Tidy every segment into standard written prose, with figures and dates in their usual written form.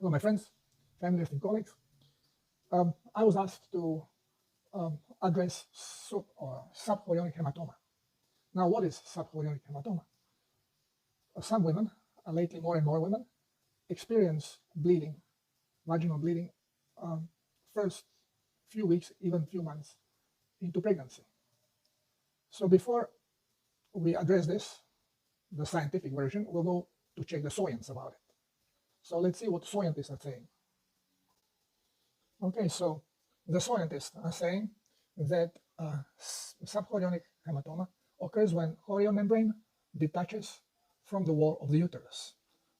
Hello, my friends, families, and colleagues. I was asked to address subchorionic hematoma. Now, what is subchorionic hematoma? Some women, lately more and more women, experience bleeding, vaginal bleeding, first few weeks, even few months into pregnancy. So before we address this, the scientific version, we'll go to check the science about it. So let's see what scientists are saying. Okay, so the scientists are saying that subchorionic hematoma occurs when chorion membrane detaches from the wall of the uterus.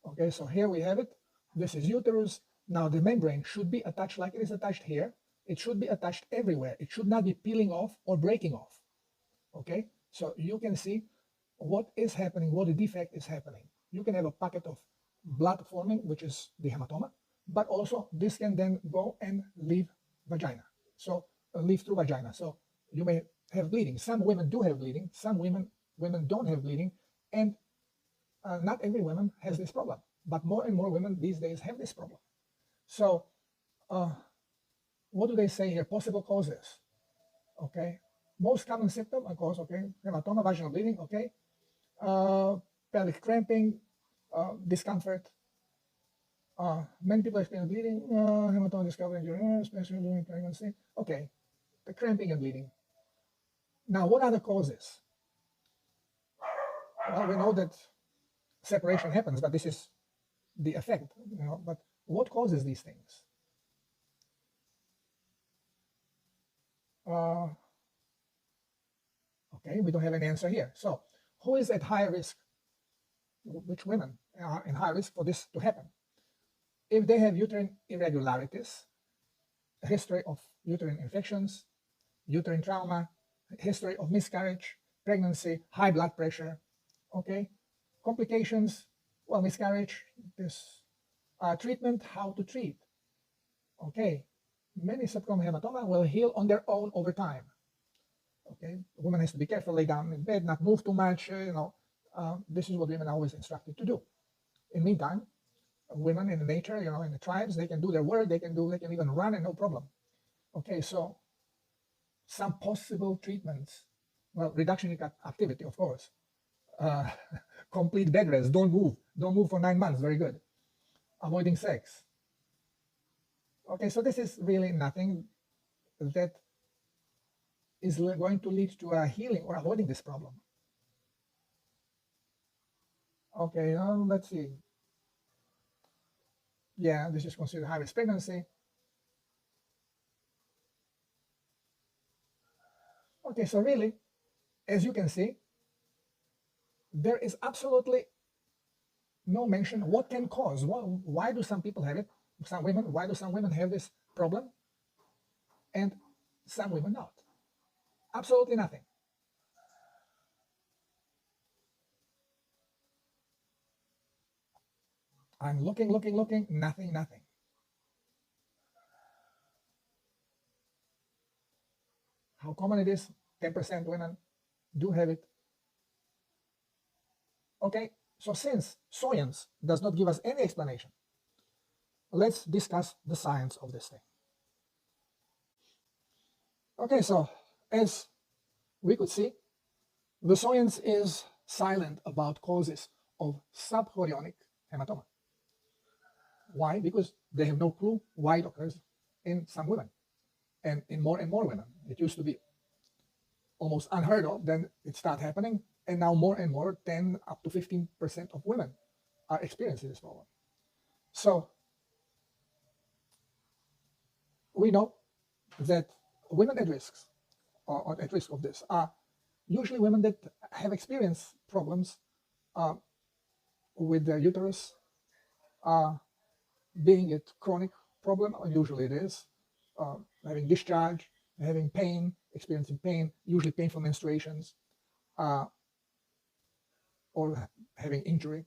Okay, so here we have it. This is uterus. Now the membrane should be attached like it is attached here. It should be attached everywhere. It should not be peeling off or breaking off. Okay, so you can see what is happening, what the defect is happening. You can have a pocket of blood forming, which is the hematoma, but also this can then go and leave vagina. So leave through vagina. So you may have bleeding. Some women do have bleeding. Some women don't have bleeding, and not every woman has this problem. But more and more women these days have this problem. So what do they say here? Possible causes. Okay, most common symptom and cause. Okay, hematoma, vaginal bleeding. Okay, pelvic cramping, discomfort. Many people experience bleeding, hematoma discovered during, especially during pregnancy. Okay, the cramping and bleeding. Now, what are the causes? Well, we know that separation happens, but this is the effect. But what causes these things? Okay, we don't have an answer here. So, who is at high risk? Which women are in high risk for this to happen? If they have uterine irregularities, a history of uterine infections, uterine trauma, history of miscarriage, pregnancy, high blood pressure, okay, complications, well, miscarriage, this treatment, how to treat, okay, many subchorionic hematoma will heal on their own over time, okay, a woman has to be careful, lay down in bed, not move too much, this is what women are always instructed to do. In the meantime, women in nature, in the tribes, they can do their work, they can even run and no problem. Okay, so some possible treatments, well, reduction in activity, of course, complete bed rest, don't move for 9 months, very good, avoiding sex. Okay, so this is really nothing that is going to lead to a healing or avoiding this problem. Okay, let's see. Yeah, this is considered high-risk pregnancy. Okay, so really, as you can see, there is absolutely no mention what can cause. Why do some people have it? Some women. Why do some women have this problem, and some women not? Absolutely nothing. I'm looking, nothing. How common it is? 10% women do have it. Okay, so since science does not give us any explanation, let's discuss the science of this thing. Okay, so as we could see, the science is silent about causes of subchorionic hematoma. Why? Because they have no clue why it occurs in some women and in more and more women. It used to be almost unheard of, then it started happening, and now more and more, 10 up to 15% of women are experiencing this problem. So we know that women at risk or at risk of this are usually women that have experienced problems with their uterus, being it chronic problem, usually it is, having discharge, having pain, experiencing pain, usually painful menstruations, or having injury.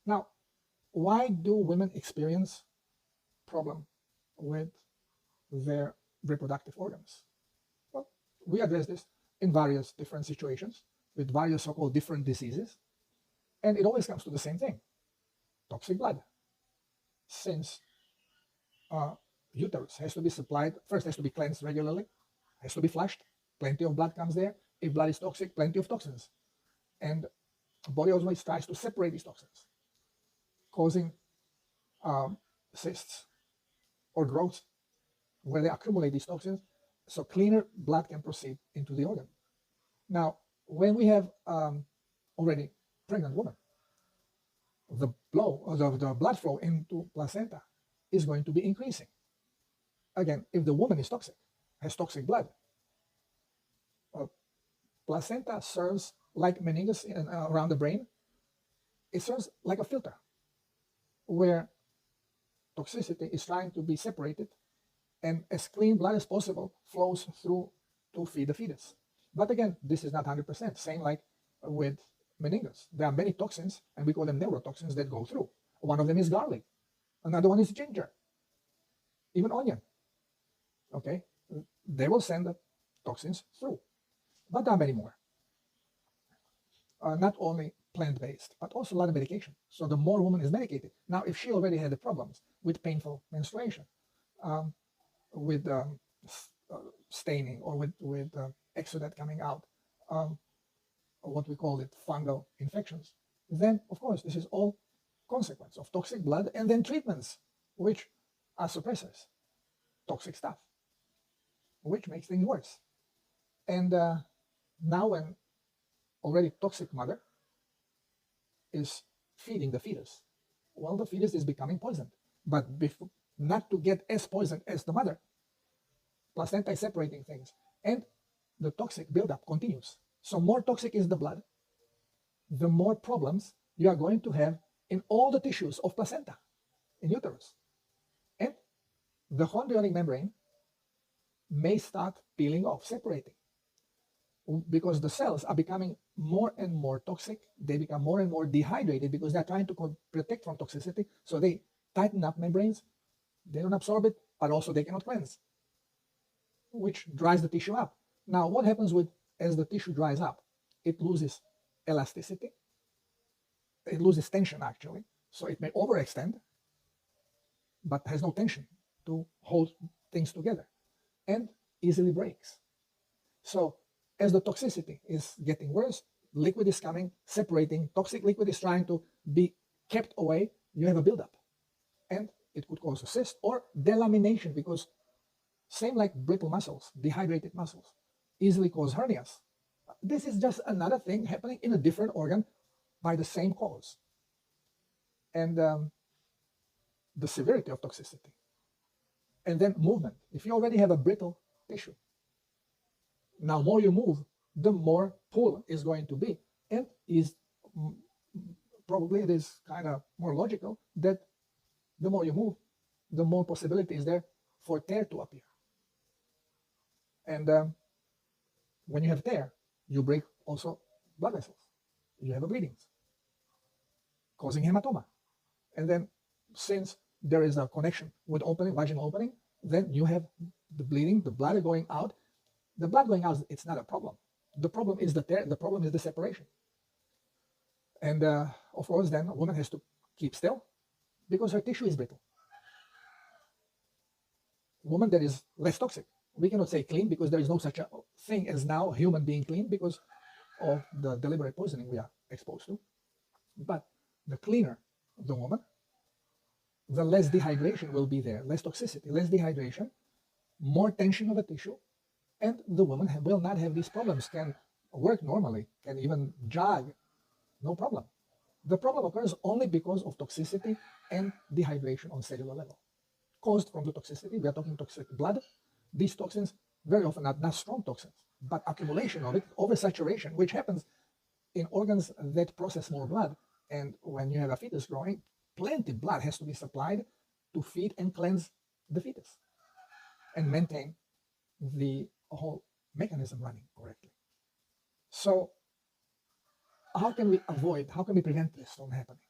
Now, why do women experience problem with their reproductive organs? Well, we address this in various different situations with various so-called different diseases, and it always comes to the same thing: toxic blood. since uterus has to be supplied, first has to be cleansed regularly, has to be flushed, plenty of blood comes there. If blood is toxic, plenty of toxins. And the body always tries to separate these toxins, causing cysts or growths where they accumulate these toxins, so cleaner blood can proceed into the organ. Now, when we have already pregnant woman, the blood flow into placenta is going to be increasing. Again, if the woman is toxic, has toxic blood, placenta serves like meninges around the brain. It serves like a filter where toxicity is trying to be separated and as clean blood as possible flows through to feed the fetus. But again, this is not 100%. Same like with meninges. There are many toxins, and we call them neurotoxins, that go through. One of them is garlic. Another one is ginger. Even onion. Okay? They will send the toxins through. But there are many more. Not only plant-based, but also a lot of medication. So the more woman is medicated. Now, if she already had the problems with painful menstruation, with staining, or with exudate coming out, what we call it fungal infections, then of course this is all consequence of toxic blood, and then treatments which are suppressors, toxic stuff, which makes things worse. And now when already toxic mother is feeding the fetus, well, the fetus is becoming poisoned. But before, not to get as poisoned as the mother, placenta is separating things, and the toxic buildup continues. So more toxic is the blood, the more problems you are going to have in all the tissues of placenta, in uterus. And the chondrionic membrane may start peeling off, separating, because the cells are becoming more and more toxic. They become more and more dehydrated because they're trying to protect from toxicity. So they tighten up membranes. They don't absorb it, but also they cannot cleanse, which dries the tissue up. Now, what happens as the tissue dries up? It loses elasticity. It loses tension, actually. So it may overextend, but has no tension to hold things together, and easily breaks. So as the toxicity is getting worse, liquid is coming, separating. Toxic liquid is trying to be kept away. You have a buildup, and it could cause a cyst or delamination, because same like brittle muscles, dehydrated muscles, easily cause hernias. This is just another thing happening in a different organ by the same cause. And the severity of toxicity. And then movement. If you already have a brittle tissue, now more you move, the more pull is going to be. And is probably it is kind of more logical that the more you move, the more possibility is there for tear to appear. And when you have tear, you break also blood vessels. You have a bleedings, causing hematoma. And then since there is a connection with opening, vaginal opening, then you have the bleeding, the blood going out. The blood going out, it's not a problem. The problem is the tear, the problem is the separation. And of course, then a woman has to keep still because her tissue is brittle. Woman that is less toxic, we cannot say clean, because there is no such a thing as now human being clean because of the deliberate poisoning we are exposed to. But the cleaner the woman, the less dehydration will be there, less toxicity, less dehydration, more tension of the tissue, and the woman will not have these problems, can work normally, can even jog, no problem. The problem occurs only because of toxicity and dehydration on cellular level, caused from the toxicity. We are talking toxic blood. These toxins, very often not strong toxins, but accumulation of it, oversaturation, which happens in organs that process more blood. And when you have a fetus growing, plenty of blood has to be supplied to feed and cleanse the fetus and maintain the whole mechanism running correctly. So how can we avoid, how can we prevent this from happening?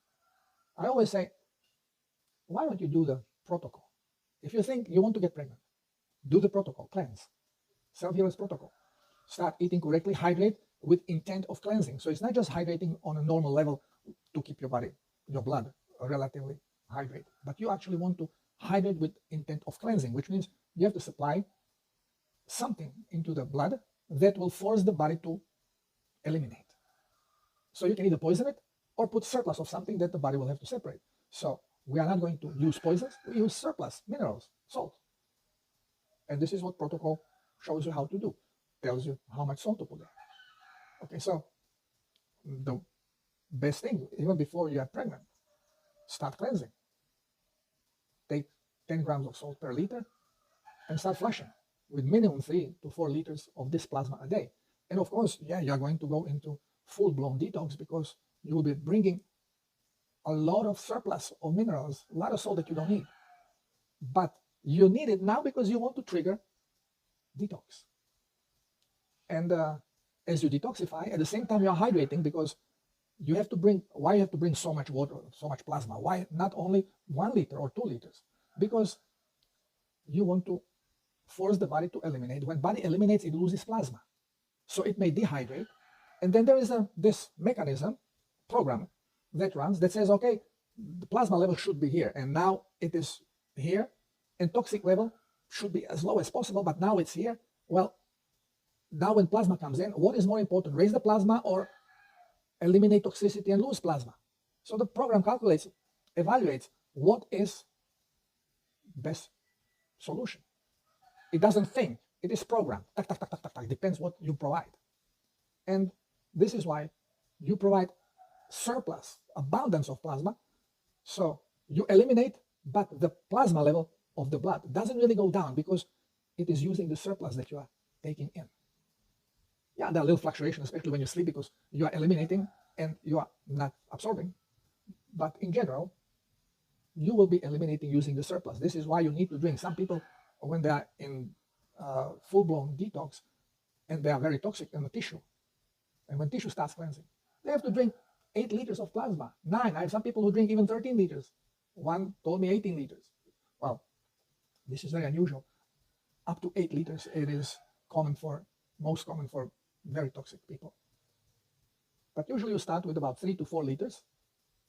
I always say, why don't you do the protocol? If you think you want to get pregnant, do the protocol, cleanse. Self-healers protocol. Start eating correctly, hydrate with intent of cleansing. So it's not just hydrating on a normal level to keep your body, your blood relatively hydrate, but you actually want to hydrate with intent of cleansing, which means you have to supply something into the blood that will force the body to eliminate. So you can either poison it or put surplus of something that the body will have to separate. So we are not going to use poisons, we use surplus, minerals, salt. And this is what protocol shows you how to do, tells you how much salt to put there. Okay, so the best thing, even before you are pregnant, start cleansing. Take 10 grams of salt per liter and start flushing with minimum 3 to 4 liters of this plasma a day. And of course, yeah, you're going to go into full-blown detox because you will be bringing a lot of surplus of minerals, a lot of salt that you don't need. But you need it now because you want to trigger detox. And as you detoxify, at the same time you are hydrating because you have to bring, why you have to bring so much water, so much plasma? Why not only 1 liter or 2 liters? Because you want to force the body to eliminate. When body eliminates, it loses plasma. So it may dehydrate. And then there is this mechanism, program, that runs that says, okay, the plasma level should be here. And now it is here. And toxic level should be as low as possible, but now it's here. Well, now when plasma comes in, what is more important, raise the plasma or eliminate toxicity and lose plasma? So the program calculates, evaluates what is best solution. It doesn't think, it is programmed. Tak, tak, tak, tak, tak, tak. Depends what you provide. And this is why you provide surplus, abundance of plasma. So you eliminate, but the plasma level of the blood doesn't really go down because it is using the surplus that you are taking in. Yeah, there are little fluctuations, especially when you sleep, because you are eliminating and you are not absorbing. But in general, you will be eliminating using the surplus. This is why you need to drink. Some people, when they are in full-blown detox, and they are very toxic in the tissue, and when tissue starts cleansing, they have to drink 8 liters of plasma, 9. I have some people who drink even 13 liters. One told me 18 liters. Well, this is very unusual. Up to 8 liters, it is most common for very toxic people. But usually you start with about 3 to 4 liters,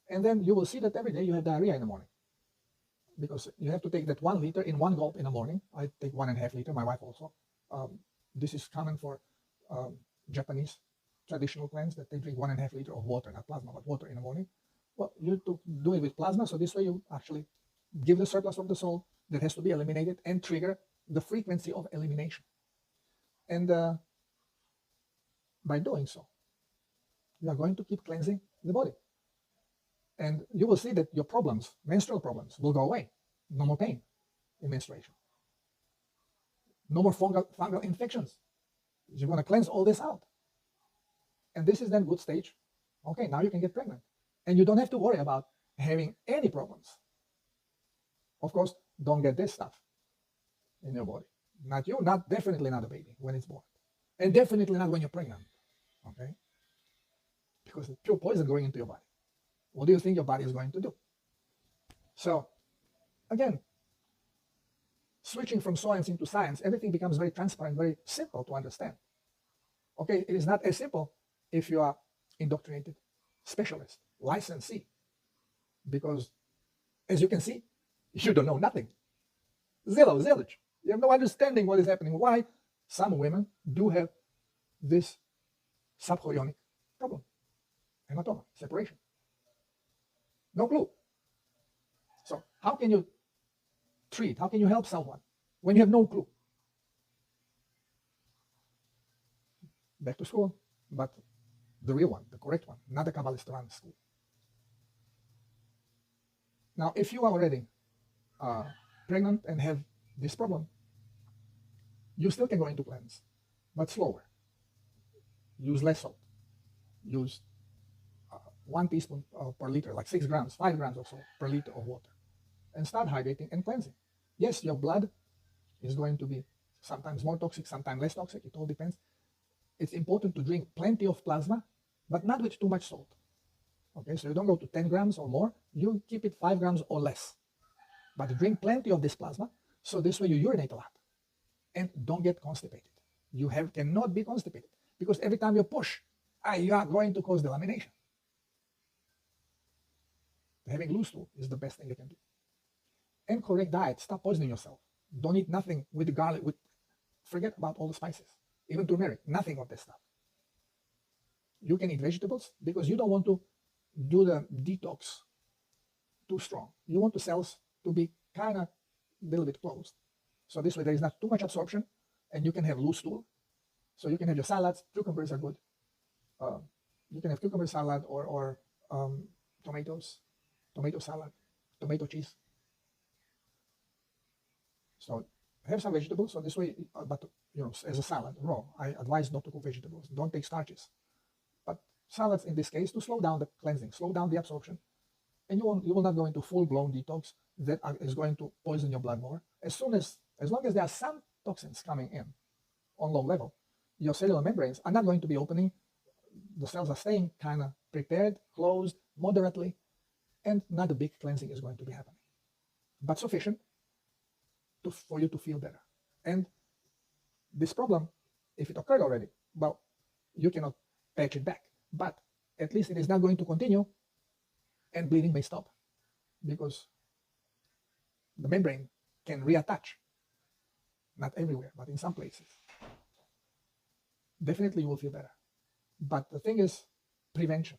and then you will see that every day you have diarrhea in the morning. Because you have to take that 1 liter in one gulp in the morning. I take 1.5 liter, my wife also. This is common for Japanese traditional cleanse, that they drink 1.5 liter of water, not plasma, but water in the morning. Well, you have to do it with plasma, so this way you actually give the surplus of the salt that has to be eliminated and trigger the frequency of elimination. And by doing so, you are going to keep cleansing the body. And you will see that your problems, menstrual problems, will go away. No more pain in menstruation. No more fungal infections. You're going to cleanse all this out. And this is then good stage. Okay, now you can get pregnant. And you don't have to worry about having any problems. Of course, don't get this stuff in your body. Not you, definitely not a baby when it's born. And definitely not when you're pregnant. Okay? Because it's pure poison going into your body. What do you think your body is going to do? So, again, switching from science into science, everything becomes very transparent, very simple to understand. Okay, it is not as simple if you are indoctrinated specialist, licensee, because as you can see, you don't know nothing. Zilch. You have no understanding what is happening. Why some women do have this subchorionic problem, hematoma, separation. No clue. So how can you treat, how can you help someone when you have no clue? Back to school, but the real one, the correct one, not the Kabbalist run school. Now, if you are already pregnant and have this problem, you still can go into cleanse, but slower. Use less salt. Use 1 teaspoon per liter, like 6 grams, 5 grams or so per liter of water. And start hydrating and cleansing. Yes, your blood is going to be sometimes more toxic, sometimes less toxic. It all depends. It's important to drink plenty of plasma, but not with too much salt. Okay, so you don't go to 10 grams or more. You keep it 5 grams or less. But drink plenty of this plasma, so this way you urinate a lot. And don't get constipated. You cannot be constipated, because every time you push, you are going to cause delamination. having loose stool is the best thing you can do. And correct diet. Stop poisoning yourself. Don't eat nothing with garlic. Forget about all the spices, even turmeric. Nothing of this stuff. You can eat vegetables because you don't want to do the detox too strong. You want the cells to be kind of a little bit closed. So this way there is not too much absorption, and you can have loose stool. So you can have your salads. Cucumbers are good. You can have cucumber salad or tomatoes, tomato salad, tomato cheese. So have some vegetables. So this way, but as a salad raw. I advise not to cook vegetables. Don't take starches. But salads in this case to slow down the cleansing, slow down the absorption, and you will not go into full-blown detox that is going to poison your blood more. As long as there are some toxins coming in on low level, your cellular membranes are not going to be opening. The cells are staying kind of prepared, closed, moderately, and not a big cleansing is going to be happening, but sufficient for you to feel better. And this problem, if it occurred already, well, you cannot patch it back, but at least it is not going to continue, and bleeding may stop because the membrane can reattach. Not everywhere, but in some places. Definitely you will feel better. But the thing is prevention.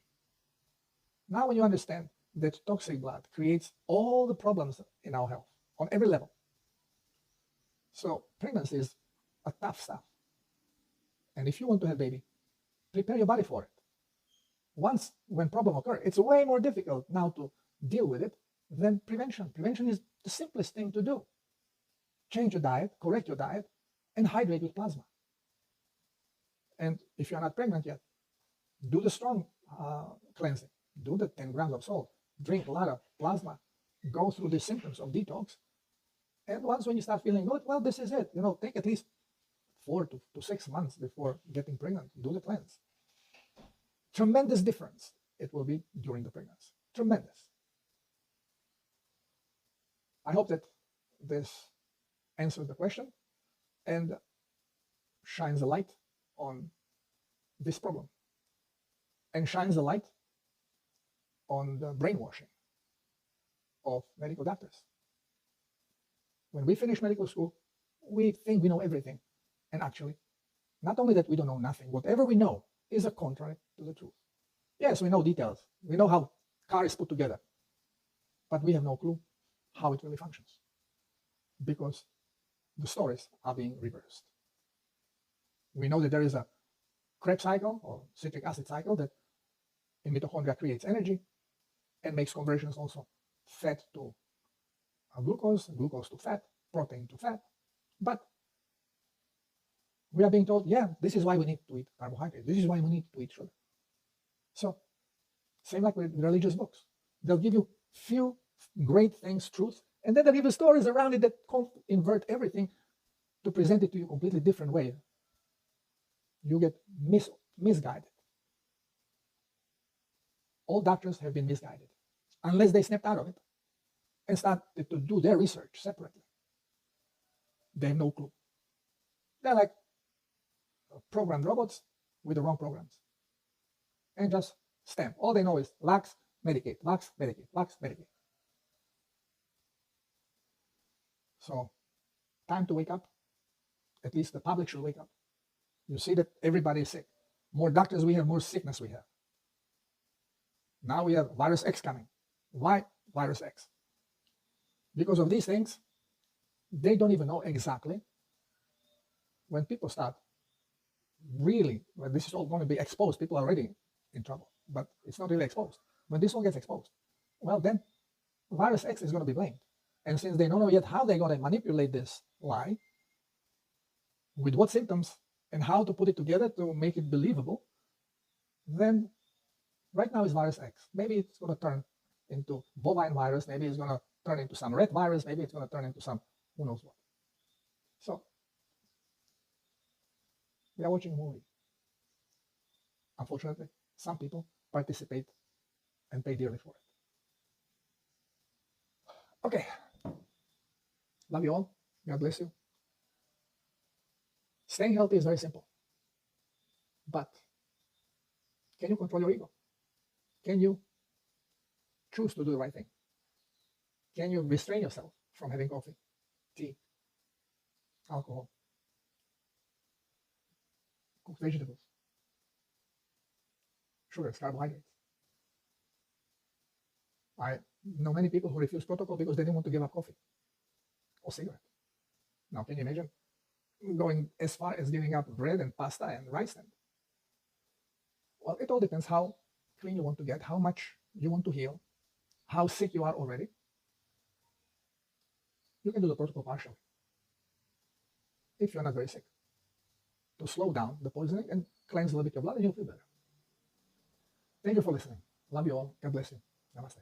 Now when you understand that toxic blood creates all the problems in our health on every level. So pregnancy is a tough stuff. And if you want to have a baby, prepare your body for it. Once when problem occurs, it's way more difficult now to deal with it than prevention. Prevention is the simplest thing to do. Change your diet, correct your diet, and hydrate with plasma. And if you're not pregnant yet, do the strong cleansing. Do the 10 grams of salt. Drink a lot of plasma. Go through the symptoms of detox. And once when you start feeling good, well, this is it. Take at least 4 to 6 months before getting pregnant. Do the cleanse. Tremendous difference it will be during the pregnancy. Tremendous. I hope that this answers the question and shines a light on this problem and shines a light on the brainwashing of medical doctors. When we finish medical school, we think we know everything. And actually, not only that we don't know nothing, whatever we know is a contrary to the truth. Yes, we know details. We know how car is put together. But we have no clue how it really functions. Because the stories are being reversed. We know that there is a Krebs cycle or citric acid cycle that in mitochondria creates energy and makes conversions also fat to glucose, glucose to fat, protein to fat. But we are being told, yeah, this is why we need to eat carbohydrates. This is why we need to eat sugar. So, same like with religious books. They'll give you few great things, truth, and then they'll give you stories around it that invert everything to present it to you a completely different way. You get misguided. All doctors have been misguided, unless they snapped out of it and started to do their research separately. They have no clue. They're like programmed robots with the wrong programs. And just stamp. All they know is lax, medicate, lax, medicate, lax, medicate. So, time to wake up. At least the public should wake up. You see that everybody is sick. More doctors we have, more sickness we have. Now we have virus X coming. Why virus X? Because of these things, they don't even know exactly when people start really, when this is all going to be exposed, people are already in trouble, but it's not really exposed. When this all gets exposed, well, then virus X is going to be blamed. And since they don't know yet how they're going to manipulate this lie, with what symptoms, and how to put it together to make it believable, then right now is virus X. Maybe it's going to turn into bovine virus, maybe it's going to turn into some rat virus, maybe it's going to turn into some who knows what. So, we are watching a movie. Unfortunately, some people participate and pay dearly for it. Okay. Love you all. God bless you. Staying healthy is very simple. But can you control your ego? Can you choose to do the right thing? Can you restrain yourself from having coffee, tea, alcohol, cooked vegetables, sugars, carbohydrates? I know many people who refuse protocol because they didn't want to give up coffee or cigarette. Now, can you imagine going as far as giving up bread and pasta and rice then? Well, it all depends how clean you want to get, how much you want to heal, how sick you are already. You can do the protocol partially if you're not very sick, to slow down the poisoning and cleanse a little bit your blood, and you'll feel better. Thank you for listening. Love you all. God bless you. Namaste.